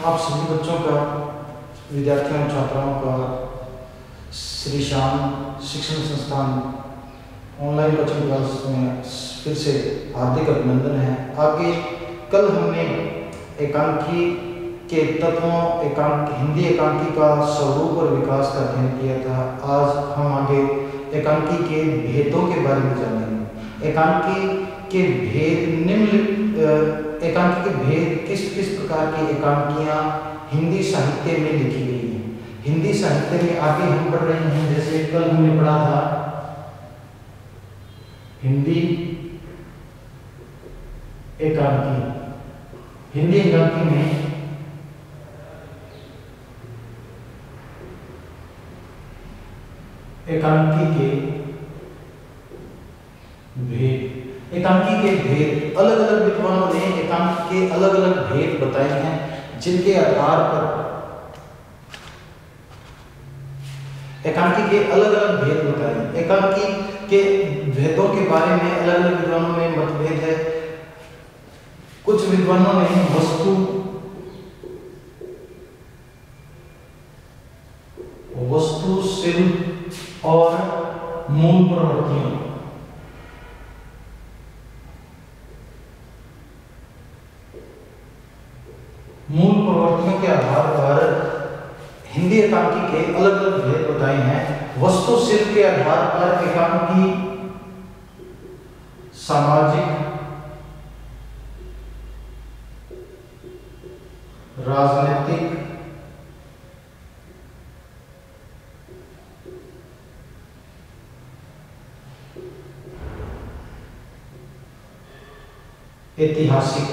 आप सभी बच्चों का, विद्यार्थियों और छात्राओं का श्री श्याम शिक्षण संस्थान ऑनलाइन कोचिंग क्लास में फिर से हार्दिक अभिनंदन है। आगे कल हमने एकांकी के तत्वों, हिंदी एकांकी का स्वरूप और विकास का अध्ययन किया था। आज हम आगे एकांकी के भेदों के बारे में जानेंगे। एकांकी के भेद एकांकी के भेद किस किस प्रकार की एकांकियाँ हिंदी साहित्य में लिखी गई हैं। हिंदी साहित्य में आगे हम पढ़ रहे हैं, जैसे कल हमने पढ़ा था हिंदी एकांकी। हिंदी एकांकी में एकांकी के भेद, एकांकी के भेद अलग अलग विद्वानों ने एकांकी के अलग अलग भेद बताए हैं, जिनके आधार पर एकांकी के अलग अलग भेद बताए हैं। एकांकी के भेदों के बारे में अलग अलग विद्वानों में मतभेद है। कुछ विद्वानों ने वस्तु शिल्प और मूल प्रवृत्तियों, के आधार पर हिंदी एकांकी के अलग अलग भेद बताए हैं। वस्तु शिल्प के आधार पर एकांकी सामाजिक, राजनीतिक, ऐतिहासिक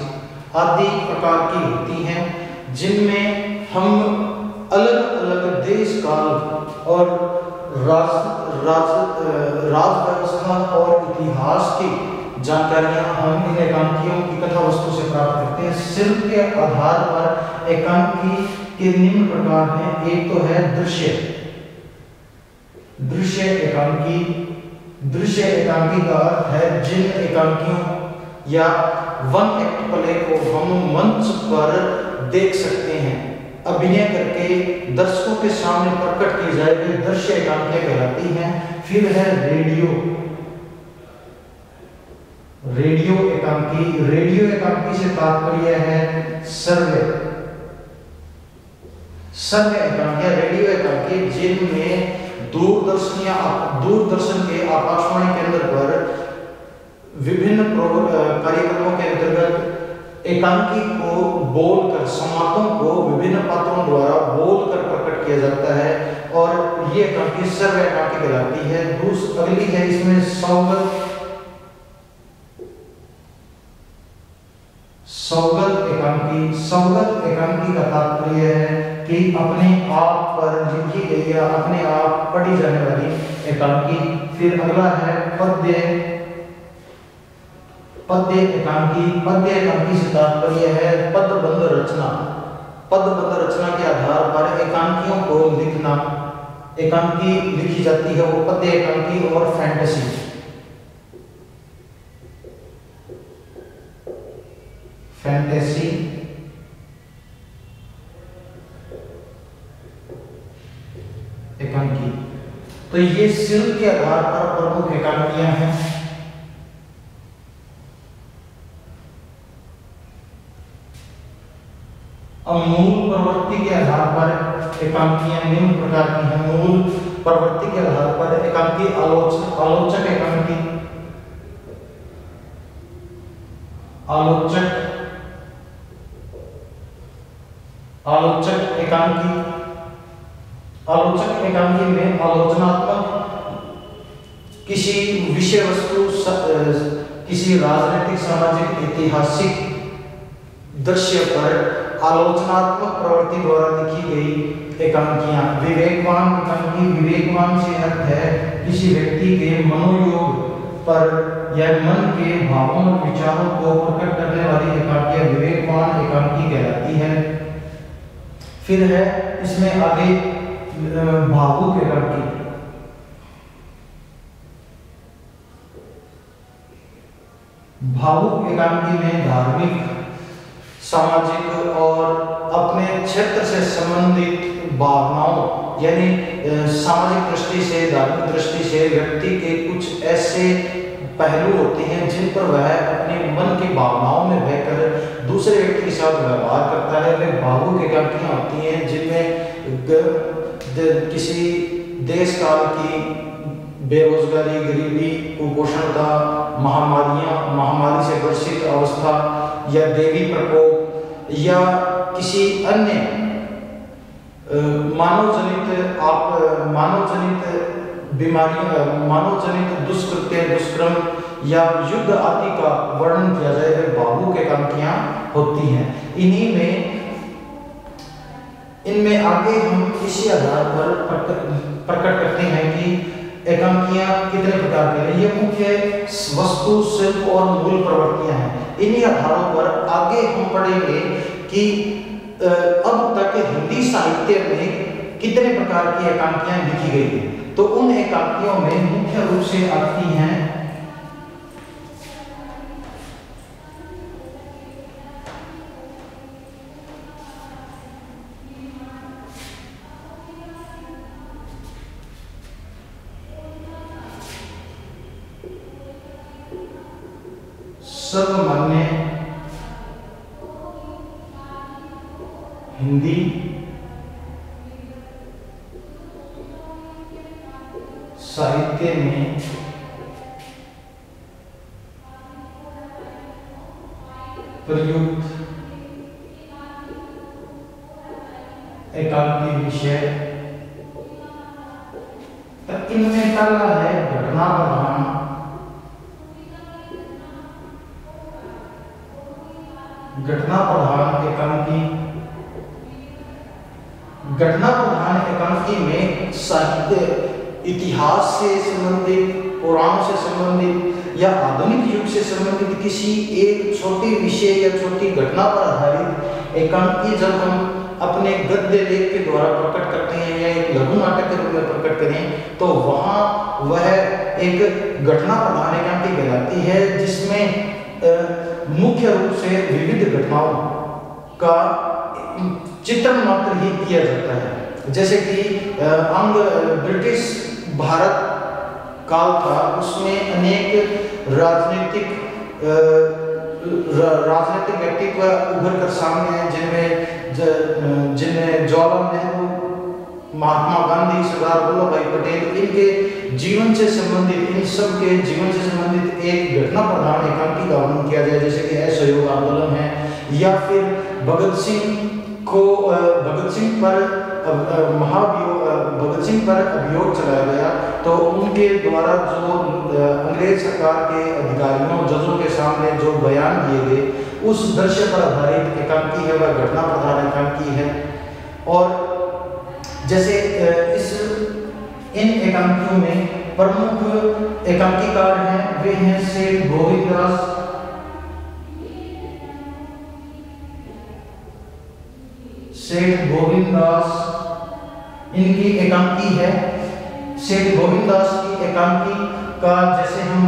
आदि प्रकार की होती हैं, जिनमें हम अलग अलग देश काल और राज व्यवस्था और इतिहास की जानकारियां हम इन एकांकियों की कथा वस्तु से प्राप्त करते हैं। शिल्प के आधार पर एकांकी के निम्न प्रकार हैं। एक तो है दृश्य एकांकी। दृश्य एकांकी का अर्थ है जिन एकांकियों या वन एक्ट प्ले को हम मंच पर देख सकते हैं, अभिनय करके दर्शकों के सामने प्रकट की जाए, वे दृश्य एकांकियां कहलाती हैं। फिर है रेडियो एकांकी। रेडियो एकांकी से तात्पर्य है श्रव्य एकांकियां, रेडियो एकांकी, जिनमें दूरदर्शन के आकाशवाणी केंद्र पर विभिन्न कार्यक्रमों के अंतर्गत एकांकी को बोलकर, संवादों को विभिन्न पात्रों द्वारा बोलकर प्रकट किया जाता है, और ये एकांकी श्रव्य एकांकी कहलाती है। अगली है इसमें सौगत एकांकी। सौगत एकांकी का तात्पर्य है कि अपने आप पर लिखी गई या अपने आप पढ़ी जाने वाली एकांकी। फिर अगला है पद्य एकांकी। पद्य एकांकी से तात्पर्य है पदबंध रचना। पदबंध रचना के आधार पर एकांकियों को लिखना, एकांकी लिखी जाती है, वो पद्य एकांकी। और फैंटेसी एकांकी। तो ये शिल्प के आधार पर प्रमुख एकांकियां हैं। अब मूल प्रवृत्ति के आधार पर एकांकियां निम्न प्रकार की हैं। मूल प्रवृत्ति के आधार पर एकांकी आलोचक एकांकी। आलोचक एकांकी में आलोचनात्मक किसी विषय वस्तु, किसी राजनीतिक, सामाजिक, ऐतिहासिक दृश्य पर आलोचनात्मक प्रवृत्ति द्वारा लिखी गई एकांकियां। विवेकवान एकांकी। विवेकवान से अर्थ है किसी व्यक्ति के मनोयोग पर या मन के भावों और विचारों को प्रकट करने वाली एकांकियां विवेकवान एकांकी कहलाती है। फिर है इसमें आगे भावुक एकांकी। भावुक एकांकी में धार्मिक, सामाजिक और अपने क्षेत्र से संबंधित भावनाओं यानी सामाजिक दृष्टि से, धार्मिक दृष्टि से व्यक्ति के कुछ ऐसे पहलू होते हैं जिन पर वह अपने मन की भावनाओं में बहकर दूसरे व्यक्ति के साथ व्यवहार करता है। वे भावुक एकांकियां होती हैं जिनमें किसी देश काल की बेरोजगारी, गरीबी, कुपोषणता, महामारी से ग्रसित अवस्था या देवी प्रकोप या किसी अन्य मानव जनित बीमारियों, मानव जनित दुष्कृत्य, दुष्कर्म या युद्ध आदि का वर्णन किया जाए, वे भावुक एकांकियां होती हैं। इनमें आगे हम इसी आधार पर प्रकट करते हैं कि एकांकियां कितने प्रकार की हैं। ये मुख्य वस्तु, शिल्प और मूल प्रवृत्तियां हैं। इन्हीं आधारों पर आगे हम पढ़ेंगे कि अब तक हिंदी साहित्य में कितने प्रकार की एकांकियां लिखी गई हैं। तो उन एकांकियों में मुख्य रूप से आती हैं सर्वमान्य हिंदी साहित्य में प्रयुक्त एकांकी विषय। इनमें पहला है घटना प्रधान एकांकी। घटना प्रधान एकांकी में साहित्य इतिहास से संबंधित, पुराणों से संबंधित या आधुनिक युग से संबंधित किसी एक छोटे विषय या छोटी घटना पर आधारित एकांकी जब हम अपने गद्य लेख के द्वारा प्रकट करते हैं या एक लघु नाटक के रूप में प्रकट करें तो वहाँ वह एक घटना प्रधान एकांकी कहलाती है, जिसमें मुख्य रूप से विविध घटनाओं का चित्रण मात्र ही किया जाता है। जैसे कि ब्रिटिश भारत काल था, उसमें अनेक राजनीतिक व्यक्तित्व उभर कर सामने हैं, जिनमें जवाहरलाल नेहरू, महात्मा गांधी, सरदार वल्लभ भाई पटेल, इनके जीवन से संबंधित, इन सब के जीवन से संबंधित एक घटना प्रधान एकांकी का वर्णन किया जाए, जैसे कि असहयोग आंदोलन है, या फिर भगत सिंह पर अभियोग चलाया गया तो उनके द्वारा जो अंग्रेज सरकार के अधिकारियों, जजों के सामने जो बयान दिए गए, उस दृश्य पर आधारित एकांकी है, वह घटना प्रधान एकांकी है। और जैसे इन एकांकियों में प्रमुख एकांकीकार हैं, वे हैं सेठ गोविंददास, इनकी एकांकी है। सेठ गोविंददास की एकांकी का जैसे हम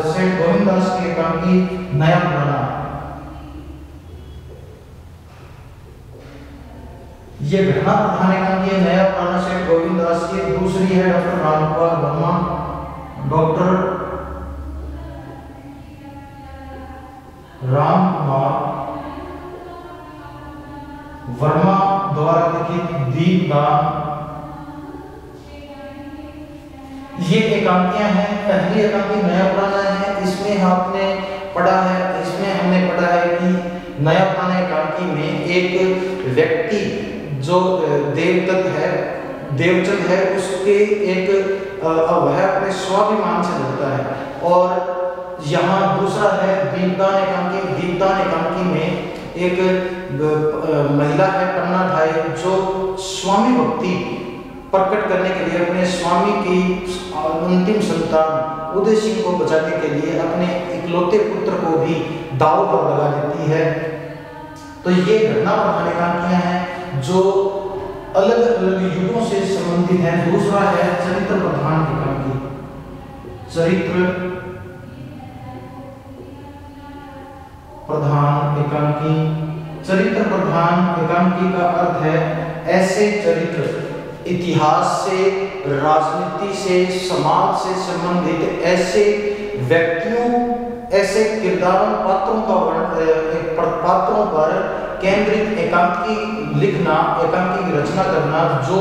सेठ गोविंददास की एकांकी नया पुराना, ये घटना प्रधान एकांकी है, नया पुराना सेठ गोविंददास की। दूसरी है डॉक्टर रामकुमार वर्मा, डॉक्टर रामकुमार वर्मा द्वारा लिखित दीपदान, ये एकांकियां हैं। पहली एकांकी नया पुराना है, इसमें हमने पढ़ा है कि नया पुराना एकांकी में एक व्यक्ति जो देवचंद है, उसके वह अपने स्वाभिमान से लड़ता है। और यहाँ दूसरा है दीपदान एकांकी। दीपदान एकांकी में एक महिला है पन्ना ढाई, जो स्वामी भक्ति प्रकट करने के लिए अपने स्वामी की अंतिम संतान उदय सिंह को बचाने के लिए अपने इकलौते पुत्र को भी दांव पर लगा देती है। तो ये घटना प्रधान एकांकियां हैं जो अलग अलग युगों से संबंधित हैं। दूसरा है चरित्र प्रधान एकांकी। चरित्र प्रधान एकांकी चरित्र प्रधान एकांकी का अर्थ है ऐसे चरित्र, इतिहास से, राजनीति से, समाज से संबंधित ऐसे व्यक्तियों, ऐसे किरदार पात्रों पर केंद्रित एकांकी लिखना, एकांकी की रचना करना जो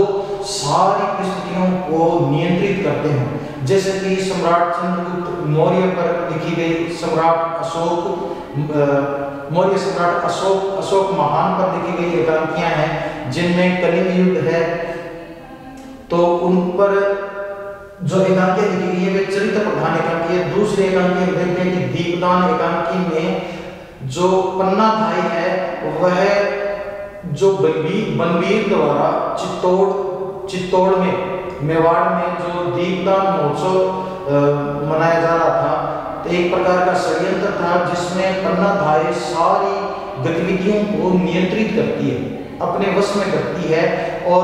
सारी परिस्थितियों को नियंत्रित करते हैं। जैसे कि सम्राट चंद्रगुप्त मौर्य पर लिखी गई सम्राट अशोक मौर्य सम्राट अशोक महान पर लिखी गई एकांकियां हैं जिनमें कलिंग युद्ध है, तो उन पर जो एकांकियां लिखी गई है वे चरित्र प्रधान एकांकी है। दूसरे एकांकी देखते हैं कि दीपदान एकांकी में जो पन्नाधाय है वह जो बलबीर द्वारा चित्तौड़ में मेवाड़ में जो दीपदान महोत्सव मनाया जा रहा था, तो एक प्रकार का षड्यंत्र था जिसमें पन्नाधाय सारी गतिविधियों को नियंत्रित करती है, अपने वश में करती है और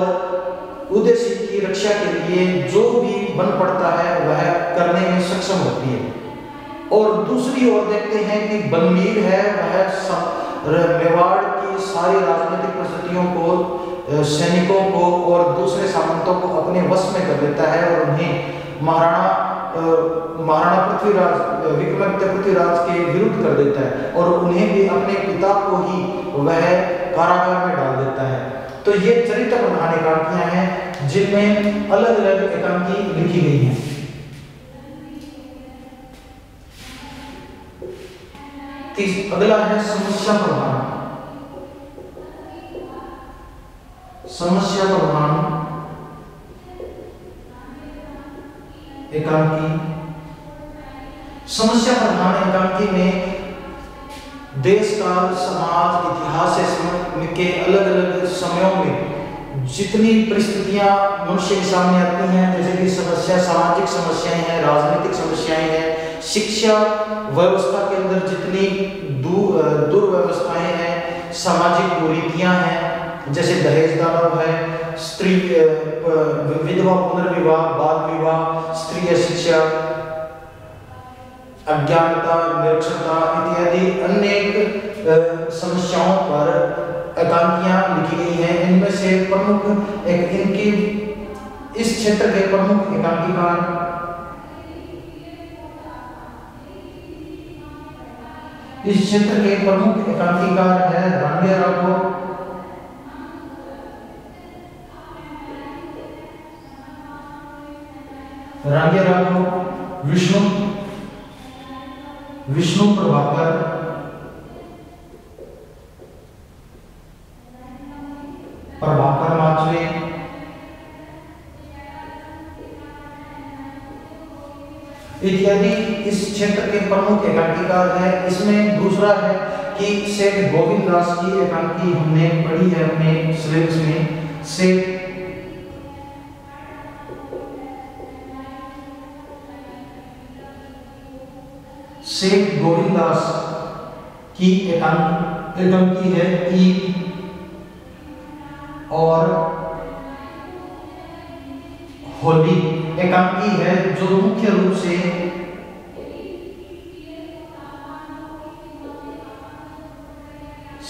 उद्देश्य की रक्षा के लिए जो भी बन पड़ता है वह करने में सक्षम होती है। और दूसरी ओर देखते हैं कि बलबीर है वह मेवाड़ की सारी राजनीतिक परिस्थितियों को, सैनिकों को और दूसरे सामंतों को अपने वश में कर लेता है और उन्हें महाराणा पृथ्वीराज विक्रमादित्य पृथ्वीराज के विरुद्ध कर देता है और उन्हें भी अपने पिता को ही वह कारागार में डाल देता है। तो ये चरित्र प्रधान एकांकियां हैं जिनमें अलग अलग एकांकी लिखी गई हैं। अगला है समस्या प्रधान। समस्या प्रधान एकांकी। समस्या प्रधान एकांकी में देश का, समाज, इतिहास के अलग अलग समयों में जितनी परिस्थितियां मनुष्य के सामने आती हैं, जैसे कि समस्या, सामाजिक समस्याएं हैं, राजनीतिक समस्याएं हैं, शिक्षा व्यवस्था के अंदर जितनी दुर्व्यवस्थाएं हैं, सामाजिक कुरीतियां हैं, जैसे दहेज दानव है, स्त्री विधवा पुनर्विवाह, बाल विवाह, स्त्री शिक्षा, अज्ञानता, निरक्षरता इत्यादि अनेक समस्याओं पर एकांकियां लिखी गई हैं। इनमें से प्रमुख इनकी इस क्षेत्र के प्रमुख एकांकीकार इस क्षेत्र के प्रमुख एकांकीकार है रांगे राघव, विष्णु प्रभाकर, माचवे, इत्यादि इस क्षेत्र के प्रमुख एकांकीकार है। इसमें दूसरा है कि सेठ गोविंद दास की एकांकी हमने पढ़ी है अपने सिलेबस में। सेठ गोविंद दास की एकांकी है ई और होली एकांकी है जो मुख्य रूप से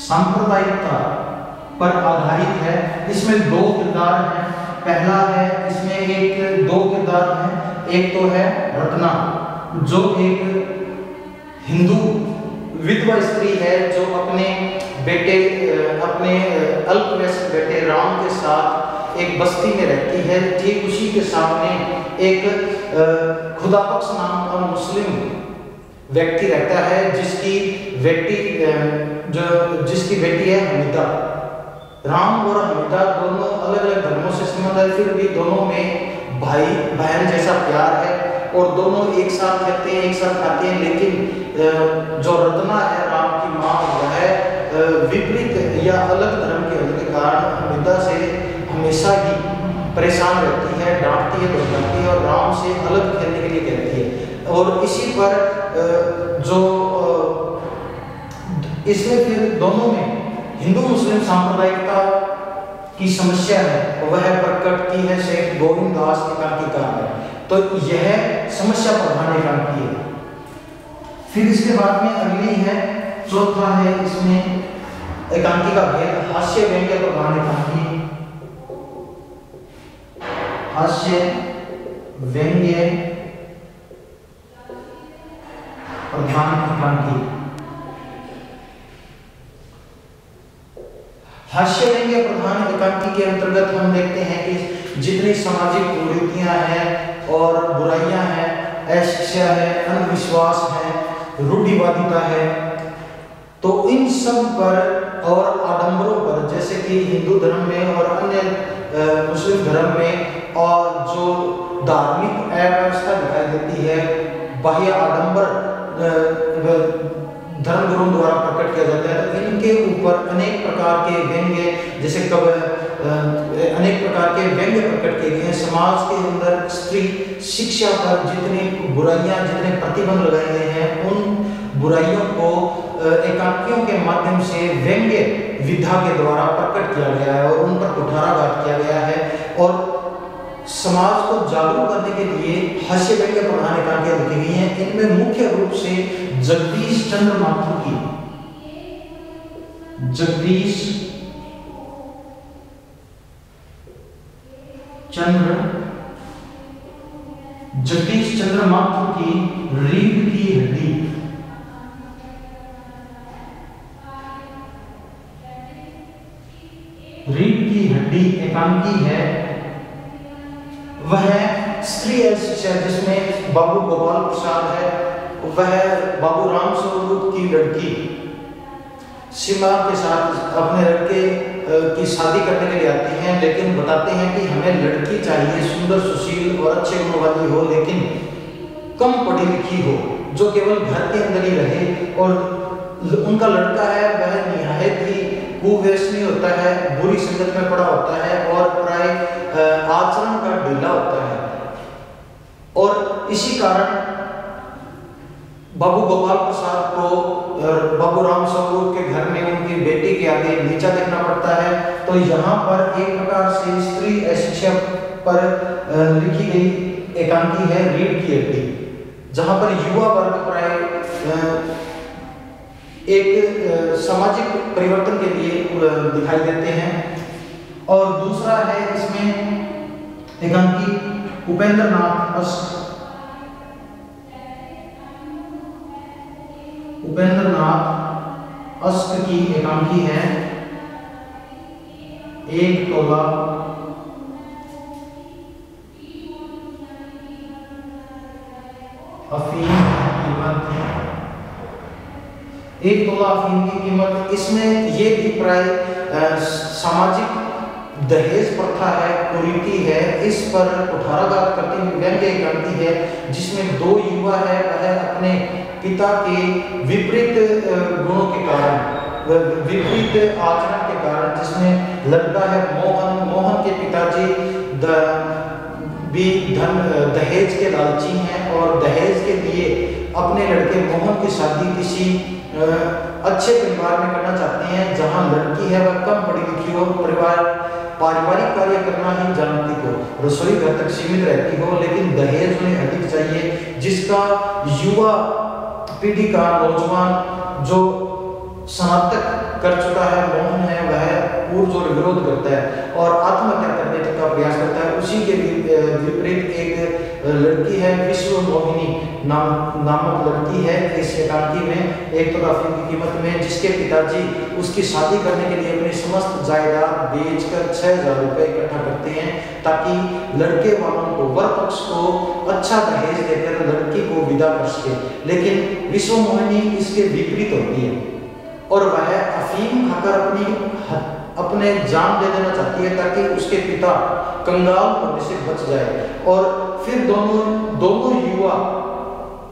सांप्रदायिकता पर आधारित है। इसमें दो किरदार हैं। पहला है, इसमें दो किरदार हैं। एक तो है रत्ना जो एक हिंदू विधवा स्त्री है जो अपने अल्पवयस्क बेटे राम के साथ एक बस्ती में रहती है। ठीक उसी के सामने एक खुदाबख्श नाम का मुस्लिम व्यक्ति रहता है जिसकी बेटी है हमीदा। राम और हमीदा दोनों अलग अलग धर्मों से संबंध है, फिर भी दोनों में भाई बहन जैसा प्यार है और दोनों एक साथ रहते हैं, एक साथ खाते हैं। लेकिन जो रत्ना है राम की माँ, वह विपरीत या अलग धर्म के होने के कारण हमीदा से हमेशा ही परेशान रहती है, डांटती है, धमकाती है और राम से अलग खेलने के लिए कहती है। और इसी पर इसमें फिर दोनों में हिंदू मुस्लिम सांप्रदायिकता की समस्या है वह प्रकट की है सेठ गोविंद दास एकांकीकार में। तो यह समस्या प्रधान एकांकी है। फिर इसके बाद में अगली है, चौथा है इसमें एकांकी का भेद, हास्य व्यंग्य प्रधान एकांकी, हास्य व्यंग्य प्रधान एकांकी। हास्य व्यंग्य प्रधान एकांकी के अंतर्गत हम देखते हैं कि जितनी सामाजिक कुरीतियां हैं और बुराइयां हैं, अशिक्षा है, अंधविश्वास है, रूढ़िवादिता है, तो इन सब पर और आडंबरों पर, जैसे कि हिंदू धर्म में और अन्य मुस्लिम धर्म में, और जो धार्मिक अव्यवस्था दिखाई देती है, बाह्य आडंबर धर्म गुरुओं द्वारा प्रकट किया जाता है, तो इनके ऊपर अनेक प्रकार के व्यंग्य, जैसे अनेक प्रकार के व्यंग्य प्रकट किए गए हैं। समाज के अंदर स्त्री शिक्षा पर जितनी बुराइयां, जितने प्रतिबंध लगाए गए हैं, उन बुराइयों को एकांकियों के माध्यम से व्यंग्य विधा के द्वारा प्रकट किया गया है और उन पर कुठाराघात किया गया है। और समाज को जागरूक करने के लिए हास्य व्यंग्य प्रधान एकांकियां लिखी गई हैं। इनमें मुख्य रूप से जगदीश चंद्र माथुर की रीढ़ की हड्डी, रीढ़ की हड्डी एकांकी है। वह स्त्री शिक्षा, जिसमें बाबू गोपाल प्रसाद है, वह बाबू राम स्वरूप की लड़की सीमा के साथ अपने लड़के की शादी करने के लिए आती हैं, लेकिन बताते हैं कि हमें लड़की चाहिए सुंदर, सुशील और अच्छे गुण वाली हो, लेकिन कम पढ़ी लिखी हो, जो केवल घर के अंदर ही रहे। और उनका लड़का है वह निहायत ही कुव्यसनी होता है, बुरी संगत में पड़ा होता है और प्राय आचरण का ढीला होता है। और इसी कारण बाबू गोपाल प्रसाद को बाबू राम स्वरूप के घर में उनकी बेटी के आगे नीचा देखना पड़ता है। तो यहाँ पर एक प्रकार से स्त्री शिक्षा पर लिखी गई एकांकी है रीढ़ की हड्डी, जहाँ पर युवा वर्ग प्राय एक सामाजिक परिवर्तन के लिए दिखाई देते हैं। और दूसरा है इसमें एकांकी उपेंद्र नाथ अश्क की एकांकी है एक तोला अफीम की कीमत, एक तोला अफीम की कीमत। इसमें ये भी प्राय सामाजिक दहेज प्रथा है, कुरीति है, इस पर कुठाराघात करती हुई व्यंग्य एकांकी है, जिसमें दो युवा है, वह अपने पिता के विपरीत गुणों के कारण, विपरीत आचरण के कारण, जिसमें लड़का है मोहन के पिताजी भी दहेज के लालची हैं और दहेज के लिए अपने लड़के मोहन की शादी किसी अच्छे परिवार में करना चाहते हैं, जहां लड़की है वह कम पढ़ी लिखी हो, पारिवारिक कार्य करना ही जानती हो, रसोई घर तक सीमित रहती हो, लेकिन दहेज उन्हें अधिक चाहिए, जिसका युवा पीढ़ी का नौजवान जो स्नातक कर चुका है मोहन है, वह पुरजोर विरोध करता है और आत्महत्या करने तक का प्रयास करता है। उसी के विपरीत एक लड़की है विश्व मोहिनी नामक लड़की है इस एकांकी में एक तोला अफीम की कीमत में, जिसके पिताजी उसकी शादी करने के लिए अपनी समस्त जायदाद बेचकर 6,000 रुपए इकट्ठा करते हैं, ताकि लड़के वालों को, वर पक्ष को अच्छा दहेज देकर लड़की को विदा कर सके। लेकिन विश्व मोहिनी इसके विपरीत होती है और वह अफीम खाकर अपने जान दे देना चाहती है, ताकि उसके पिता कंगाल होने से बच जाए। और फिर दोनों युवा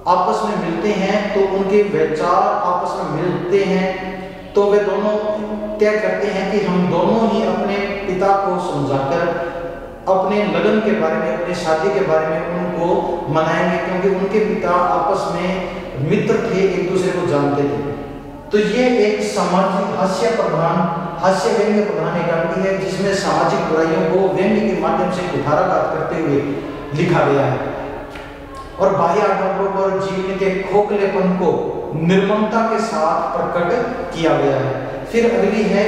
आपस में मिलते हैं, तो उनके विचार आपस में मिलते हैं, तो वे दोनों तय करते हैं कि हम दोनों ही अपने पिता को समझाकर अपने लगन के बारे में, अपनी शादी के बारे में उनको मनाएंगे, क्योंकि उनके पिता आपस में मित्र थे, एक दूसरे को जानते थे। तो ये एक सामाजिक हास्य व्यंग्य प्रधान एकांकी है, जिसमें सामाजिक बुराइयों को व्यंग्य के माध्यम से कुठाराघात करते हुए लिखा गया है और बाह्य आडंबरों पर जीवन के खोखलेपन को निर्ममता के साथ प्रकट किया गया है। फिर अगली है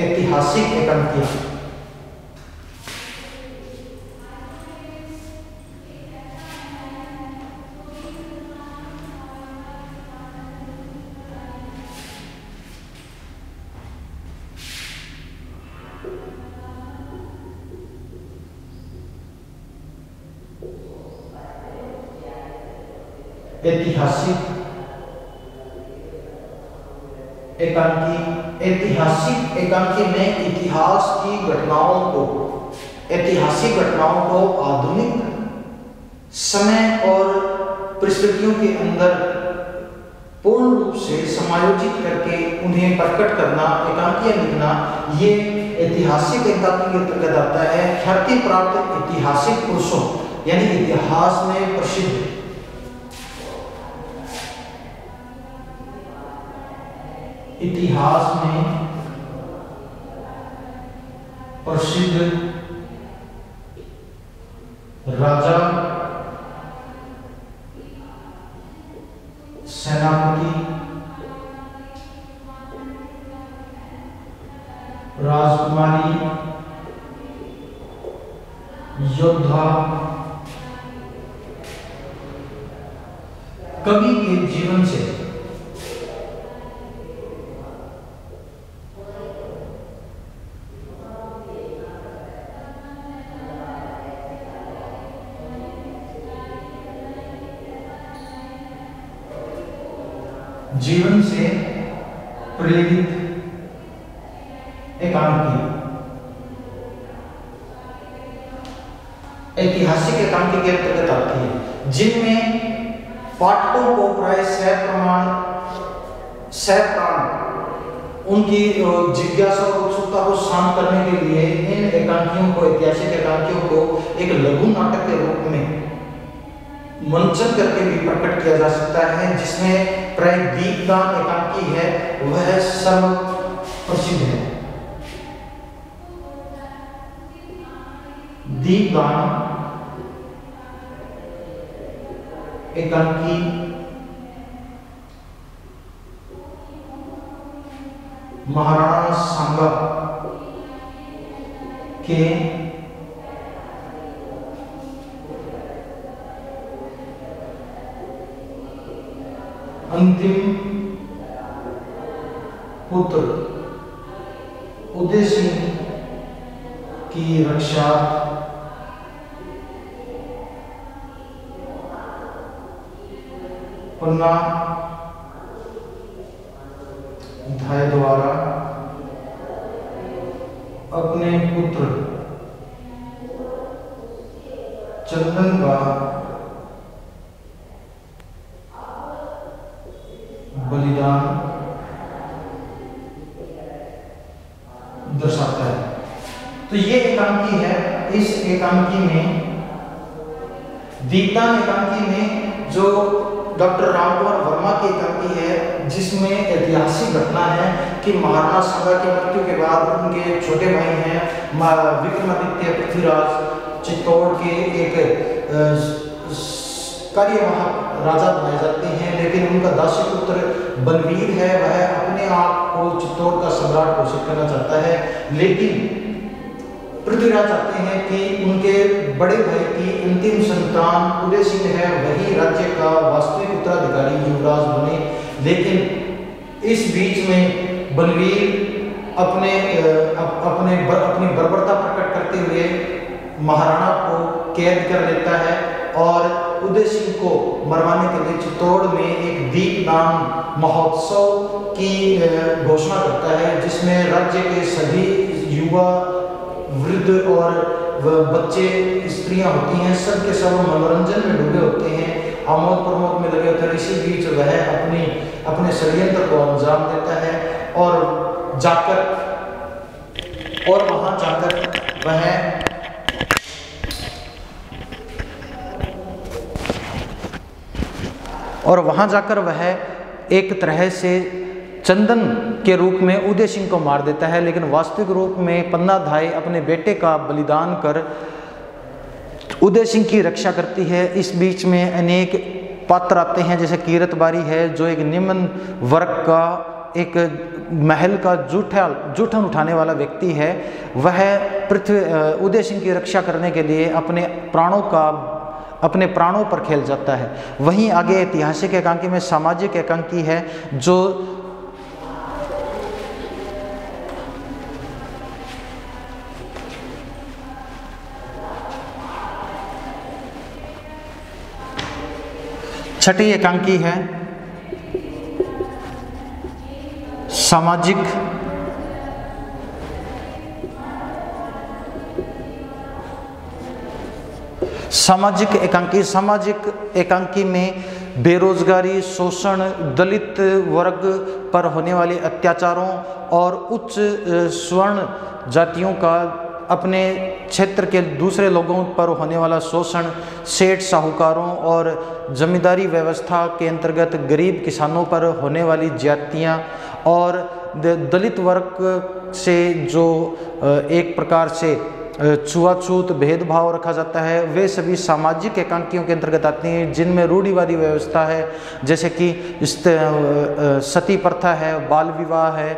ऐतिहासिक एकांकियां। ऐतिहासिक एकांकी में इतिहास की घटनाओं को, ऐतिहासिक घटनाओं को आधुनिक समय और परिस्थितियों के अंदर पूर्ण रूप से समायोजित करके उन्हें प्रकट करना, एकांकियां लिखना, ये ऐतिहासिक एकांकी के अंतर्गत आता है। ख्याति प्राप्त ऐतिहासिक पुरुषों यानी इतिहास में प्रसिद्ध राजा, सेनापति, राजकुमारी, योद्धा, कवि के जीवन से प्रेरित एकांकी, ऐतिहासिक एकांकी के अंतर्गत आती है, जिनमें पाठकों को प्राय सप्राण उनकी जिज्ञासा और उत्सुकता को शांत करने के लिए इन एकांकियों को, ऐतिहासिक एकांकियों को एक लघु नाटक के रूप में मंचन करके भी प्रकट किया जा सकता है, जिसमें प्राय दीपदान एकांकी है वह सर्व प्रसिद्ध है। दीपदान एकांकी महाराणा सांगा के अंतिम पुत्र उदय सिंह की रक्षा पन्ना धाय द्वारा अपने पुत्र चंदन का बलिदान दर्शाता है। तो ये एकांकी है। इस एकांकी में, दीपदान एकांकी में जो डॉक्टर रामकुमार वर्मा की एकांकी है, जिसमें ऐतिहासिक घटना है कि महाराणा सांगा की मृत्यु के बाद उनके छोटे भाई हैं विक्रमादित्य पृथ्वीराज चित्तौड़ के एक कार्यवाहक राजा बनाए जाते हैं, लेकिन उनका दासी पुत्र बलवीर है, वह अपने आप को चित्तौड़ का सम्राट घोषित करना चाहता है, लेकिन पृथ्वीराज चाहते हैं कि उनके बड़े भाई की अंतिम संतान उदय सिंह है वही राज्य का वास्तविक उत्तराधिकारी युवराज बने। लेकिन इस बीच में बलवीर अपनी बर्बरता प्रकट करते हुए महाराणा को कैद कर लेता है और उदय सिंह को मरवाने के लिए चित्तौड़ में एक दीपदान महोत्सव की घोषणा करता है, जिसमें राज्य के सभी युवा, वृद्ध और बच्चे, स्त्रियां होती हैं, सब के सब मनोरंजन में डूबे होते हैं, आमोद प्रमोद में लगे होते हैं। इसी बीच वह अपने षड्यंत्र को अंजाम देता है और वहां जाकर वह एक तरह से चंदन के रूप में उदय सिंह को मार देता है, लेकिन वास्तविक रूप में पन्ना धाय अपने बेटे का बलिदान कर उदय सिंह की रक्षा करती है। इस बीच में अनेक पात्र आते हैं, जैसे कीरत बारी है जो एक निम्न वर्ग का एक महल का जूठन उठाने वाला व्यक्ति है, वह उदय सिंह की रक्षा करने के लिए अपने प्राणों पर खेल जाता है। वहीं आगे ऐतिहासिक एकांकी में सामाजिक एकांकी है, जो छठी एकांकी है सामाजिक एकांकी में बेरोजगारी, शोषण, दलित वर्ग पर होने वाले अत्याचारों और उच्च स्वर्ण जातियों का अपने क्षेत्र के दूसरे लोगों पर होने वाला शोषण, सेठ साहूकारों और जमींदारी व्यवस्था के अंतर्गत गरीब किसानों पर होने वाली ज्यादतियाँ और दलित वर्ग से जो एक प्रकार से छुआछूत भेदभाव रखा जाता है, वे सभी सामाजिक एकांकियों के अंतर्गत आती हैं, जिनमें रूढ़िवादी व्यवस्था है, जैसे कि सती प्रथा है, बाल विवाह है,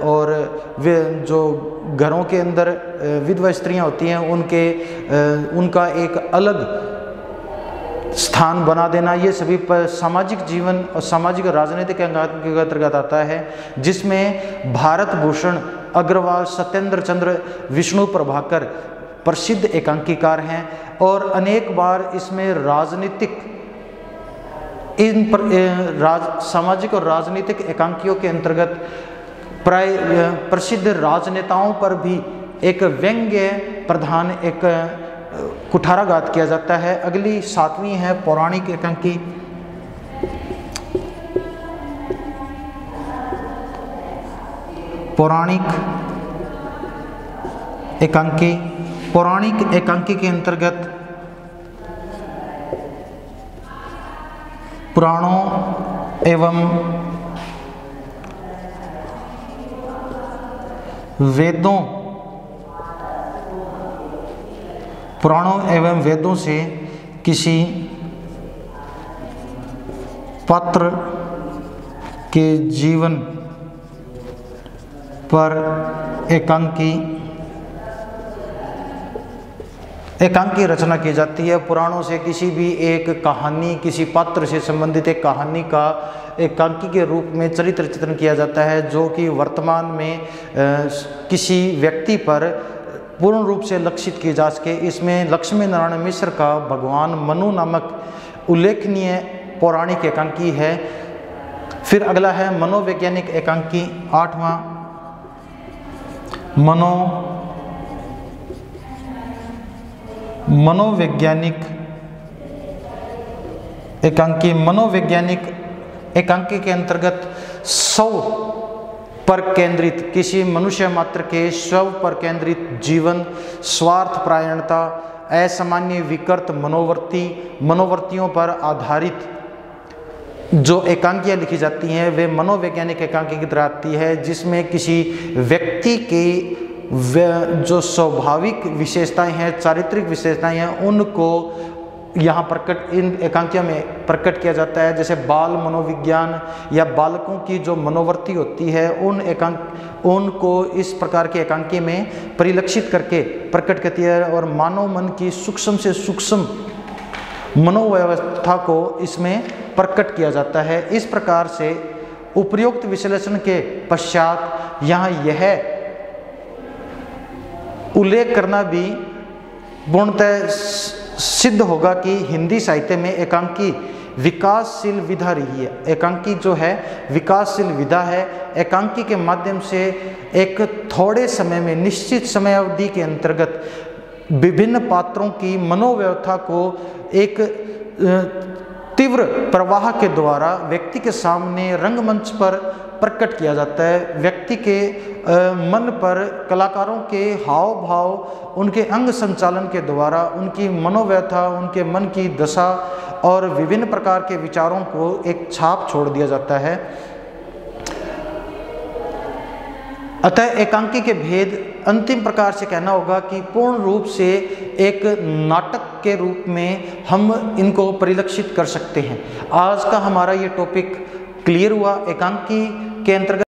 और वे जो घरों के अंदर विधवा स्त्रियां होती हैं उनका एक अलग स्थान बना देना, ये सभी सामाजिक जीवन और सामाजिक और राजनीतिक एकांकी के अंतर्गत आता है, जिसमें भारत भूषण अग्रवाल, सत्येंद्र चंद्र, विष्णु प्रभाकर प्रसिद्ध एकांकीकार हैं और अनेक बार इसमें सामाजिक और राजनीतिक एकांकियों के अंतर्गत प्राय प्रसिद्ध राजनेताओं पर भी एक व्यंग्य प्रधान एक कुठाराघात किया जाता है। अगली 7वीं है पौराणिक एकांकी। पौराणिक एकांकी के अंतर्गत पुराणों एवं वेदों से किसी पात्र के जीवन पर एकांकी रचना की जाती है। पुराणों से किसी भी एक कहानी, किसी पात्र से संबंधित एक कहानी का एकांकी के रूप में चरित्र चित्रण किया जाता है, जो कि वर्तमान में किसी व्यक्ति पर पूर्ण रूप से लक्षित की जा सके। इसमें लक्ष्मी नारायण मिश्र का भगवान मनु नामक उल्लेखनीय पौराणिक एकांकी है। फिर अगला है मनोवैज्ञानिक एकांकी, 8वां मनोवैज्ञानिक एकांकी के अंतर्गत स्व पर केंद्रित, किसी मनुष्य मात्र के स्व पर केंद्रित जीवन, स्वार्थ परायणता, असामान्य विकृत मनोवर्तियों पर आधारित जो एकांकियाँ लिखी जाती हैं, वे मनोवैज्ञानिक एकांकी की तरह आती है, जिसमें किसी व्यक्ति के जो स्वाभाविक विशेषताएं हैं, चारित्रिक विशेषताएं हैं, उनको यहाँ इन एकांकियों में प्रकट किया जाता है। जैसे बाल मनोविज्ञान या बालकों की जो मनोवृत्ति होती है, उनको इस प्रकार के एकांकी में परिलक्षित करके प्रकट करती है और मानव मन की सूक्ष्म से सूक्ष्म मनोव्यवस्था को इसमें प्रकट किया जाता है। इस प्रकार से उपयुक्त विश्लेषण के पश्चात यहाँ यह उल्लेख करना भी पूर्णतः सिद्ध होगा कि हिंदी साहित्य में एकांकी विकासशील विधा रही है। एकांकी जो है विकासशील विधा है। एकांकी के माध्यम से एक थोड़े समय में, निश्चित समय अवधि के अंतर्गत विभिन्न पात्रों की मनोव्यवस्था को एक तीव्र प्रवाह के द्वारा व्यक्ति के सामने रंगमंच पर प्रकट किया जाता है। व्यक्ति के मन पर कलाकारों के हाव भाव, उनके अंग संचालन के द्वारा उनकी मनोव्यथा, उनके मन की दशा और विभिन्न प्रकार के विचारों को एक छाप छोड़ दिया जाता है। अतः एकांकी के भेद अंतिम प्रकार से कहना होगा कि पूर्ण रूप से एक नाटक के रूप में हम इनको परिलक्षित कर सकते हैं। आज का हमारा ये टॉपिक क्लियर हुआ। एकांकी के अंतर्गत